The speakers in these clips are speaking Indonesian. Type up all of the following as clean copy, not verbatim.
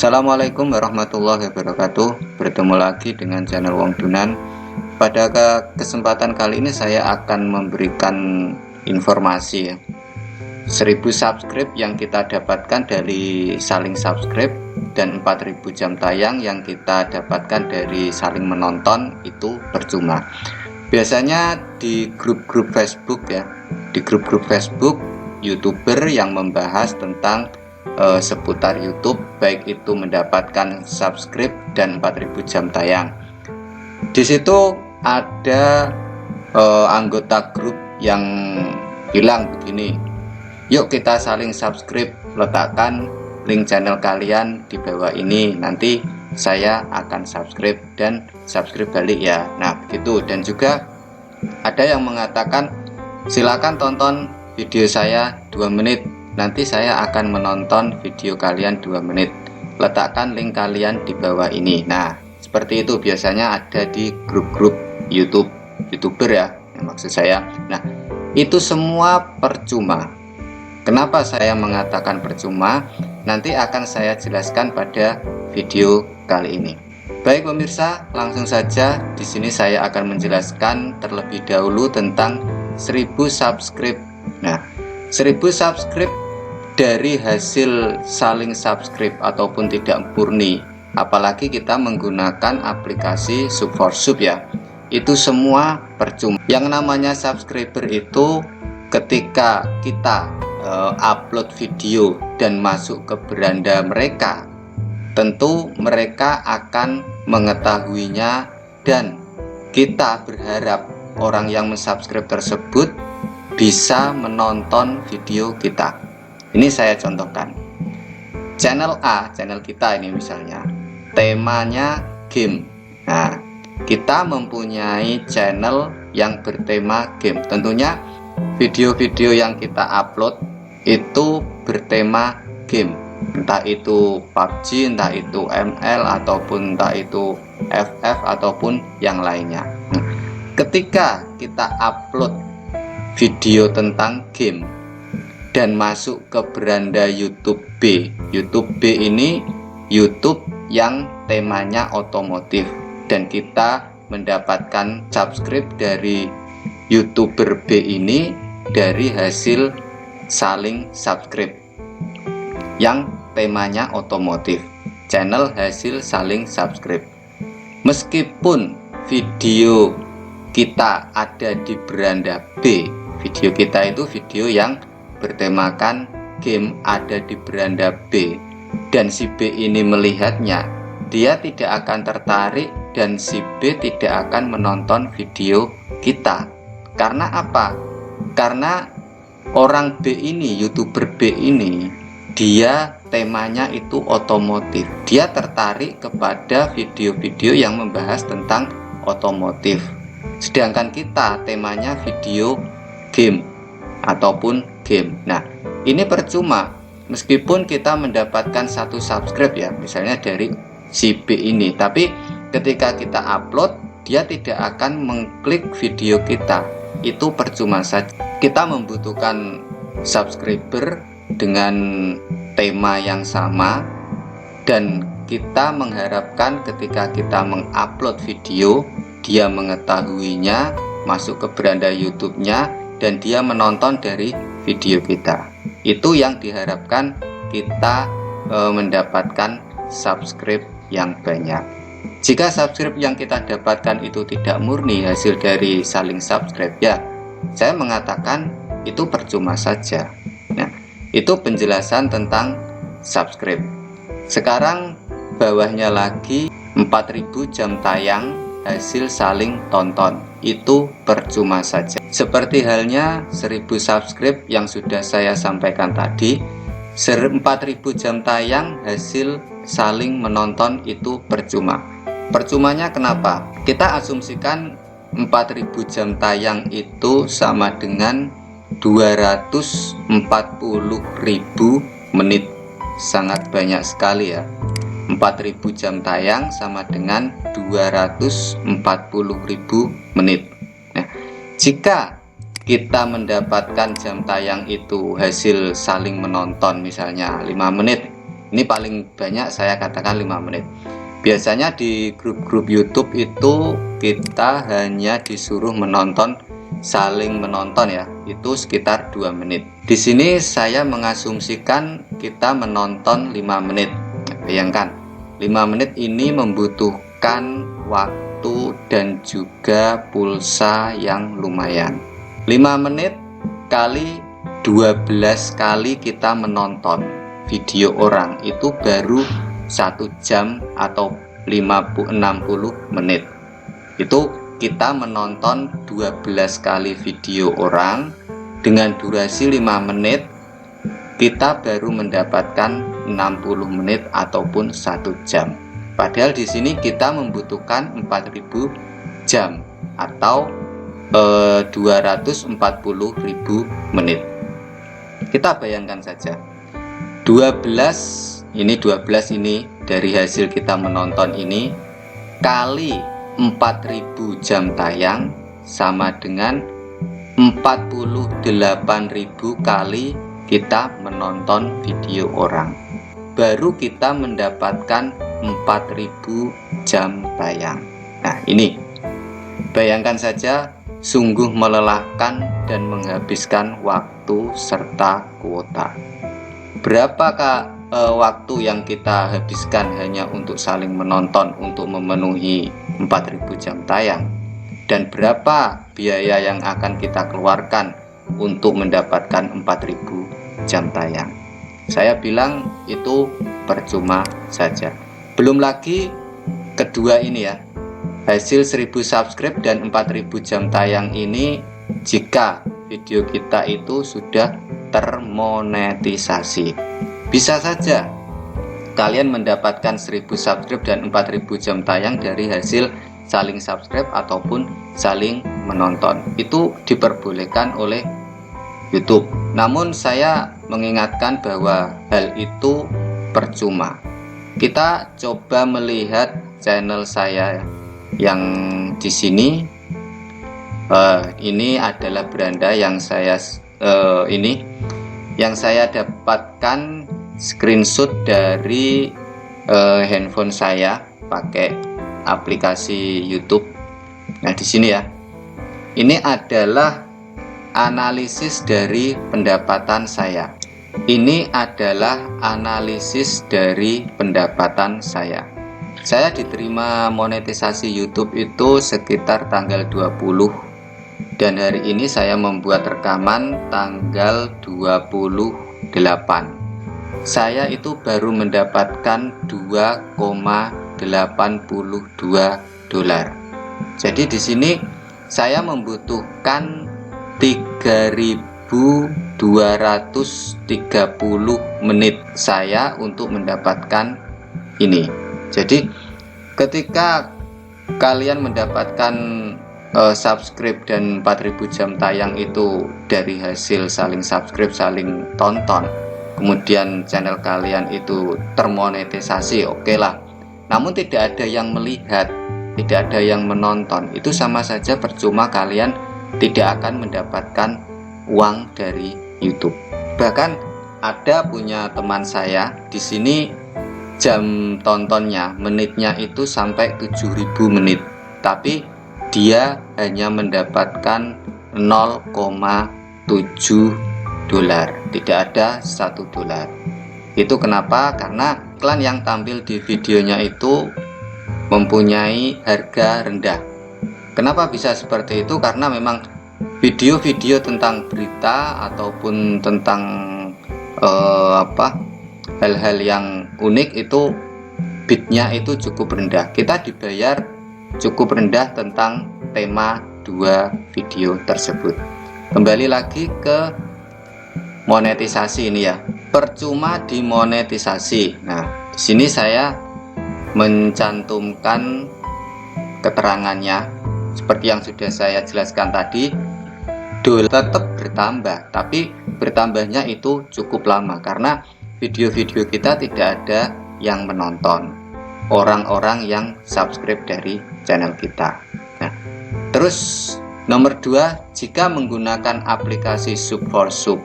Assalamualaikum warahmatullahi wabarakatuh. Bertemu lagi dengan channel Wong Dunan. Pada kesempatan kali ini saya akan memberikan informasi 1000 subscribe yang kita dapatkan dari saling subscribe dan 4000 jam tayang yang kita dapatkan dari saling menonton itu percuma. Biasanya di grup-grup Facebook ya, di grup-grup Facebook YouTuber yang membahas tentang seputar YouTube, baik itu mendapatkan subscribe dan 4000 jam tayang. Di situ ada anggota grup yang bilang begini, yuk kita saling subscribe, letakkan link channel kalian di bawah ini, nanti saya akan subscribe dan subscribe balik ya. Nah begitu. Dan juga ada yang mengatakan silakan tonton video saya 2 menit, nanti saya akan menonton video kalian 2 menit, letakkan link kalian di bawah ini. Nah seperti itu biasanya ada di grup-grup YouTuber ya, maksud saya. Nah itu semua percuma. Kenapa saya mengatakan percuma? Nanti akan saya jelaskan pada video kali ini. Baik pemirsa, langsung saja di sini saya akan menjelaskan terlebih dahulu tentang 1000 subscribe. Nah 1000 subscribe dari hasil saling subscribe ataupun tidak murni, apalagi kita menggunakan aplikasi Sub4Sub ya, itu semua percuma. Yang namanya subscriber itu ketika kita upload video dan masuk ke beranda mereka, tentu mereka akan mengetahuinya dan kita berharap orang yang mensubscribe tersebut bisa menonton video kita. Ini saya contohkan. Channel A, channel kita ini misalnya, temanya game. Nah, kita mempunyai channel yang bertema game. Tentunya video-video yang kita upload itu bertema game. Entah itu PUBG, entah itu ML, ataupun entah itu FF, ataupun yang lainnya. Ketika kita upload video tentang game dan masuk ke beranda YouTube B. YouTube B ini YouTube yang temanya otomotif, dan kita mendapatkan subscribe dari YouTuber B ini dari hasil saling subscribe yang temanya otomotif, channel hasil saling subscribe. Meskipun video kita ada di beranda B, video kita itu video yang bertemakan game ada di beranda B, dan si B ini melihatnya, dia tidak akan tertarik dan si B tidak akan menonton video kita. Karena apa? Karena orang B ini, YouTuber B ini, dia temanya itu otomotif, dia tertarik kepada video-video yang membahas tentang otomotif. Sedangkan kita temanya video game ataupun game. Nah ini percuma. Meskipun kita mendapatkan 1 subscribe ya, misalnya dari si B ini, tapi ketika kita upload dia tidak akan mengklik video kita, itu percuma saja. Kita membutuhkan subscriber dengan tema yang sama, dan kita mengharapkan ketika kita mengupload video dia mengetahuinya, masuk ke beranda YouTube-nya, dan dia menonton dari video kita. Itu yang diharapkan kita mendapatkan subscribe yang banyak. Jika subscribe yang kita dapatkan itu tidak murni hasil dari saling subscribe ya, saya mengatakan itu percuma saja. Nah, itu penjelasan tentang subscribe. Sekarang bawahnya lagi 4000 jam tayang hasil saling tonton, itu percuma saja. Seperti halnya 1000 subscribe yang sudah saya sampaikan tadi, 4000 jam tayang hasil saling menonton itu percuma. Percumanya kenapa? Kita asumsikan 4000 jam tayang itu sama dengan 240.000 menit. Sangat banyak sekali ya. 4000 jam tayang sama dengan 240.000 menit. Nah, jika kita mendapatkan jam tayang itu hasil saling menonton misalnya 5 menit, Ini paling banyak saya katakan 5 menit. Biasanya di grup-grup YouTube itu kita hanya disuruh menonton, saling menonton ya, itu sekitar 2 menit. Di sini saya mengasumsikan kita menonton 5 menit. Bayangkan, 5 menit ini membutuhkan waktu dan juga pulsa yang lumayan. 5 menit kali 12 kali kita menonton video orang itu baru 1 jam atau 60 menit. Itu kita menonton 12 kali video orang dengan durasi 5 menit, kita baru mendapatkan 60 menit ataupun 1 jam. Padahal di sini kita membutuhkan 4000 jam atau 240.000 menit. Kita bayangkan saja 12 ini dari hasil kita menonton ini kali 4000 jam tayang sama dengan 48.000 kali kita menonton video orang, baru kita mendapatkan 4000 jam tayang. Nah, ini bayangkan saja, sungguh melelahkan dan menghabiskan waktu serta kuota. Berapakah waktu yang kita habiskan hanya untuk saling menonton untuk memenuhi 4000 jam tayang, dan berapa biaya yang akan kita keluarkan untuk mendapatkan 4000 jam tayang? Saya bilang itu percuma saja. Belum lagi kedua ini ya, hasil 1000 subscribe dan 4000 jam tayang ini jika video kita itu sudah termonetisasi. Bisa saja kalian mendapatkan 1000 subscribe dan 4000 jam tayang dari hasil saling subscribe ataupun saling menonton. Itu diperbolehkan oleh YouTube. Namun saya mengingatkan bahwa hal itu percuma. Kita coba melihat channel saya yang di sini. Ini adalah beranda yang saya dapatkan screenshot dari handphone saya pakai aplikasi YouTube. Nah, di sini ya. Ini adalah analisis dari pendapatan saya. Ini adalah analisis dari pendapatan saya. Saya diterima monetisasi YouTube itu sekitar tanggal 20, dan hari ini saya membuat rekaman tanggal 28. Saya itu baru mendapatkan 2,82 dolar. Jadi di sini saya membutuhkan 3230 menit saya untuk mendapatkan ini. Jadi ketika kalian mendapatkan subscribe dan 4000 jam tayang itu dari hasil saling subscribe, saling tonton, kemudian channel kalian itu termonetisasi, oke lah. Namun tidak ada yang melihat, tidak ada yang menonton, itu sama saja percuma, kalian tidak akan mendapatkan uang dari YouTube. Bahkan ada punya teman saya di sini, jam tontonnya, menitnya itu sampai 7000 menit, tapi dia hanya mendapatkan 0,7 dolar, tidak ada 1 dolar. Itu kenapa? Karena iklan yang tampil di videonya itu mempunyai harga rendah. Kenapa bisa seperti itu? Karena memang video-video tentang berita ataupun tentang hal-hal yang unik itu bitnya itu cukup rendah. Kita dibayar cukup rendah tentang tema 2 video tersebut. Kembali lagi ke monetisasi ini ya, percuma dimonetisasi. Nah, di sini saya mencantumkan keterangannya seperti yang sudah saya jelaskan tadi. Dolar tetap bertambah, tapi bertambahnya itu cukup lama karena video-video kita tidak ada yang menonton, orang-orang yang subscribe dari channel kita. Nah, terus nomor 2, jika menggunakan aplikasi Sub4Sub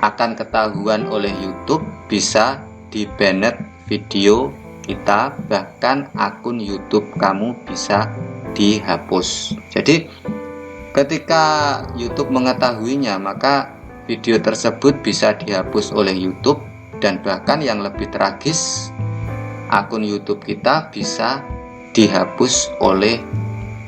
akan ketahuan oleh YouTube bisa di banned video kita, bahkan akun YouTube kamu bisa dihapus. Jadi ketika YouTube mengetahuinya, maka video tersebut bisa dihapus oleh YouTube, dan bahkan yang lebih tragis, akun YouTube kita bisa dihapus oleh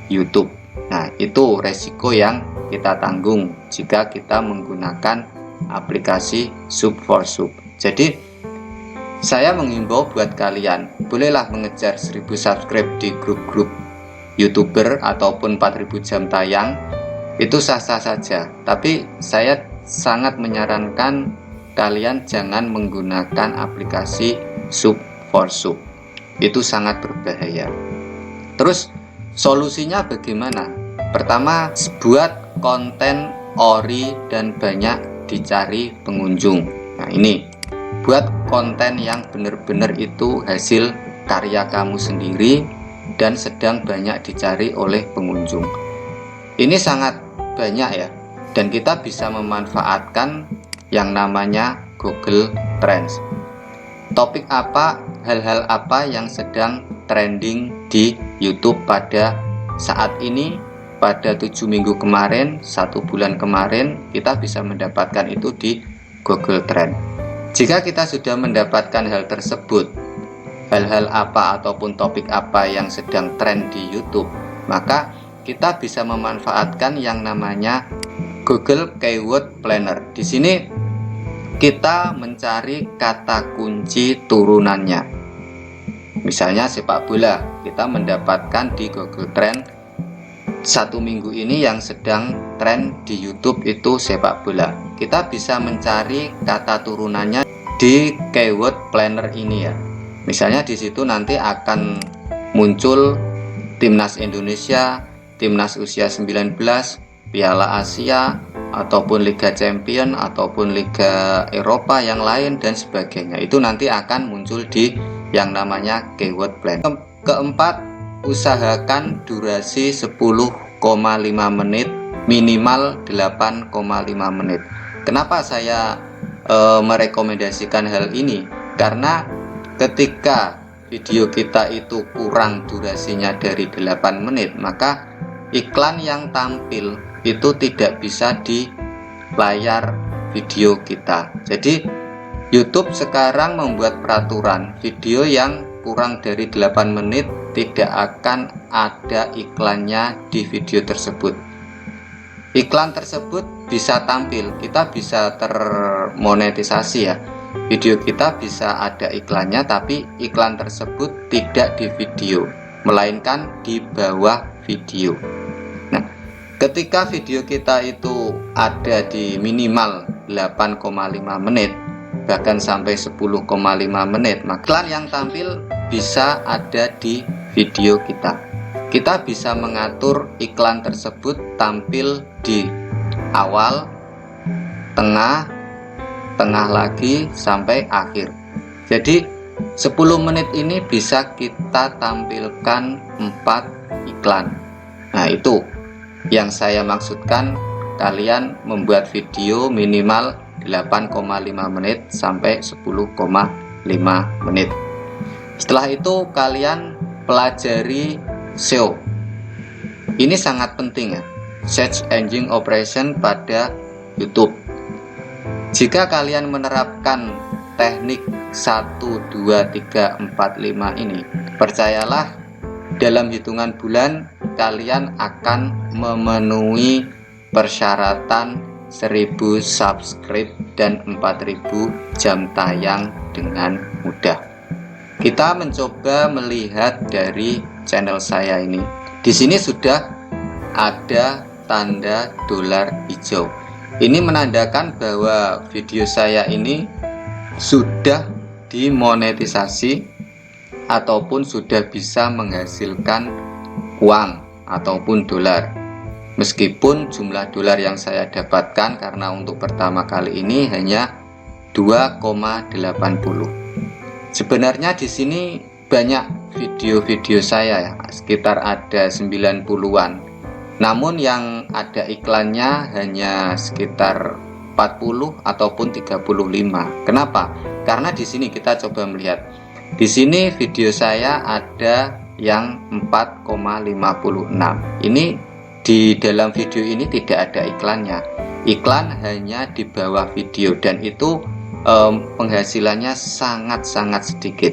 YouTube. Nah, itu resiko yang kita tanggung jika kita menggunakan aplikasi Sub4Sub. Jadi saya menghimbau buat kalian, bolehlah mengejar 1000 subscribe di grup-grup YouTuber ataupun 4000 jam tayang, itu sah-sah saja. Tapi saya sangat menyarankan kalian jangan menggunakan aplikasi Sub4Sub. Itu sangat berbahaya. Terus solusinya bagaimana? Pertama, buat konten ori dan banyak dicari pengunjung. Nah, ini buat konten yang benar-benar itu hasil karya kamu sendiri dan sedang banyak dicari oleh pengunjung. Ini sangat banyak ya, dan kita bisa memanfaatkan yang namanya Google Trends. Topik apa, hal-hal apa yang sedang trending di YouTube pada saat ini, pada 7 minggu kemarin, 1 bulan kemarin, kita bisa mendapatkan itu di Google Trend. Jika kita sudah mendapatkan hal tersebut, hal-hal apa ataupun topik apa yang sedang tren di YouTube, maka kita bisa memanfaatkan yang namanya Google Keyword Planner. Di sini kita mencari kata kunci turunannya. Misalnya sepak bola, kita mendapatkan di Google Trend 1 minggu ini yang sedang tren di YouTube itu sepak bola. Kita bisa mencari kata turunannya di Keyword Planner ini ya. Misalnya di situ nanti akan muncul Timnas Indonesia, Timnas usia 19, Piala Asia, ataupun Liga Champion, ataupun Liga Eropa yang lain dan sebagainya. Itu nanti akan muncul di yang namanya Keyword Plan. Keempat, usahakan durasi 10,5 menit, minimal 8,5 menit. Kenapa saya merekomendasikan hal ini? Karena ketika video kita itu kurang durasinya dari 8 menit, maka iklan yang tampil itu tidak bisa di layar video kita. Jadi YouTube sekarang membuat peraturan, video yang kurang dari 8 menit tidak akan ada iklannya di video tersebut. Iklan tersebut bisa tampil, kita bisa termonetisasi ya. Video kita bisa ada iklannya, tapi iklan tersebut tidak di video, melainkan di bawah video. Nah, ketika video kita itu ada di minimal 8,5 menit, bahkan sampai 10,5 menit, maka iklan yang tampil bisa ada di video kita. Kita bisa mengatur iklan tersebut tampil di awal, tengah lagi sampai akhir. Jadi 10 menit ini bisa kita tampilkan 4 iklan. Nah, itu yang saya maksudkan, kalian membuat video minimal 8,5 menit sampai 10,5 menit. Setelah itu kalian pelajari SEO. Ini sangat penting ya, Search Engine Operation pada YouTube. Jika kalian menerapkan teknik 1, 2, 3, 4, 5 ini, percayalah dalam hitungan bulan kalian akan memenuhi persyaratan 1000 subscribe dan 4000 jam tayang dengan mudah. Kita mencoba melihat dari channel saya ini. Di sini sudah ada tanda dolar hijau. Ini menandakan bahwa video saya ini sudah dimonetisasi ataupun sudah bisa menghasilkan uang ataupun dolar. Meskipun jumlah dolar yang saya dapatkan karena untuk pertama kali ini hanya 2,80. Sebenarnya di sini banyak video-video saya ya, sekitar ada 90-an. Namun yang ada iklannya hanya sekitar 40 ataupun 35. Kenapa? Karena di sini kita coba melihat, di sini video saya ada yang 4,56. Ini di dalam video ini tidak ada iklannya. Iklan hanya di bawah video dan itu penghasilannya sangat-sangat sedikit.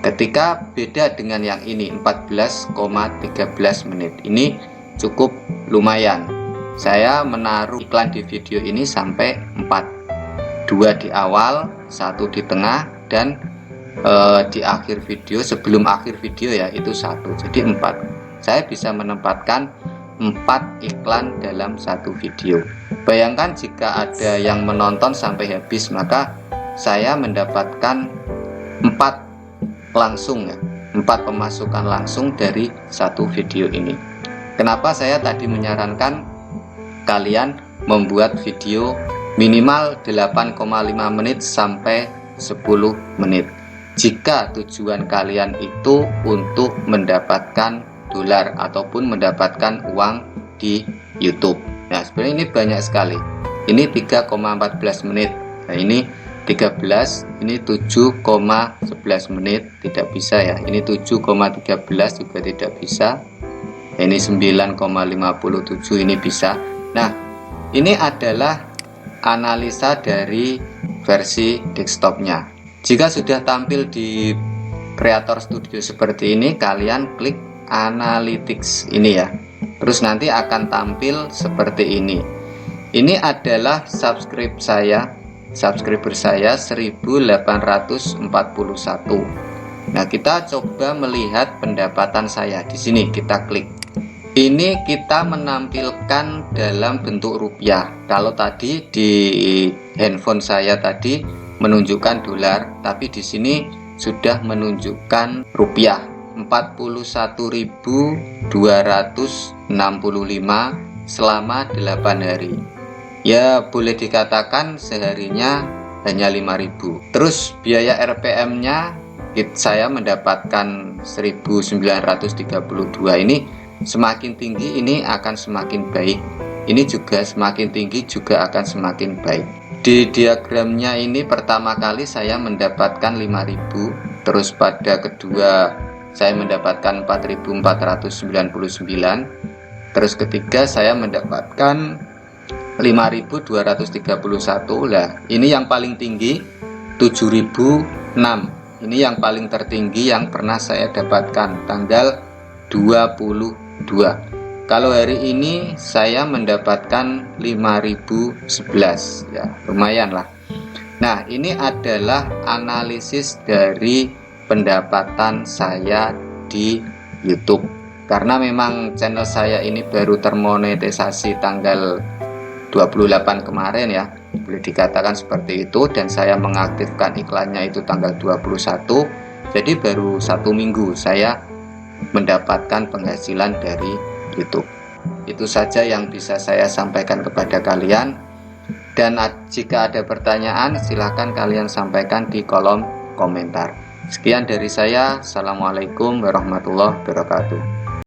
Ketika beda dengan yang ini 14,13 menit, ini cukup lumayan. Saya menaruh iklan di video ini sampai 4, 2 di awal, 1 di tengah, dan di akhir video, sebelum akhir video ya, itu 1, jadi 4. Saya bisa menempatkan 4 iklan dalam satu video. Bayangkan jika ada yang menonton sampai habis, maka saya mendapatkan 4 langsung ya, 4 pemasukan langsung dari satu video ini. Kenapa saya tadi menyarankan kalian membuat video minimal 8,5 menit sampai 10 menit jika tujuan kalian itu untuk mendapatkan dolar ataupun mendapatkan uang di YouTube. Nah, sebenarnya ini banyak sekali. Ini 3,14 menit. Nah, ini 13, ini 7,11 menit, tidak bisa ya. Ini 7,13 juga tidak bisa. Ini 9,57, ini bisa. Nah, ini adalah analisa dari versi desktopnya. Jika sudah tampil di Creator Studio seperti ini, kalian klik Analytics ini ya. Terus nanti akan tampil seperti ini. Ini adalah subscriber saya 1841. Nah, kita coba melihat pendapatan saya. Di sini kita klik. Ini kita menampilkan dalam bentuk rupiah. Kalau tadi di handphone saya tadi menunjukkan dolar, tapi di sini sudah menunjukkan rupiah 41.265 selama 8 hari. Ya, boleh dikatakan seharinya hanya 5.000. Terus biaya RPM-nya saya mendapatkan 1932. Ini semakin tinggi ini akan semakin baik. Ini juga semakin tinggi juga akan semakin baik. Di diagramnya ini pertama kali saya mendapatkan 5.000, terus pada kedua saya mendapatkan 4.499, terus ketiga saya mendapatkan 5.231. Lah, ini yang paling tinggi 7.006. Ini yang paling tertinggi yang pernah saya dapatkan tanggal 22. Kalau hari ini saya mendapatkan 5.011, ya lumayan lah. Nah, ini adalah analisis dari pendapatan saya di YouTube. Karena memang channel saya ini baru termonetisasi tanggal 28 kemarin ya, boleh dikatakan seperti itu, dan saya mengaktifkan iklannya itu tanggal 21. Jadi baru 1 minggu saya mendapatkan penghasilan dari YouTube. Itu saja yang bisa saya sampaikan kepada kalian, dan jika ada pertanyaan silahkan kalian sampaikan di kolom komentar. Sekian dari saya. Assalamualaikum warahmatullahi wabarakatuh.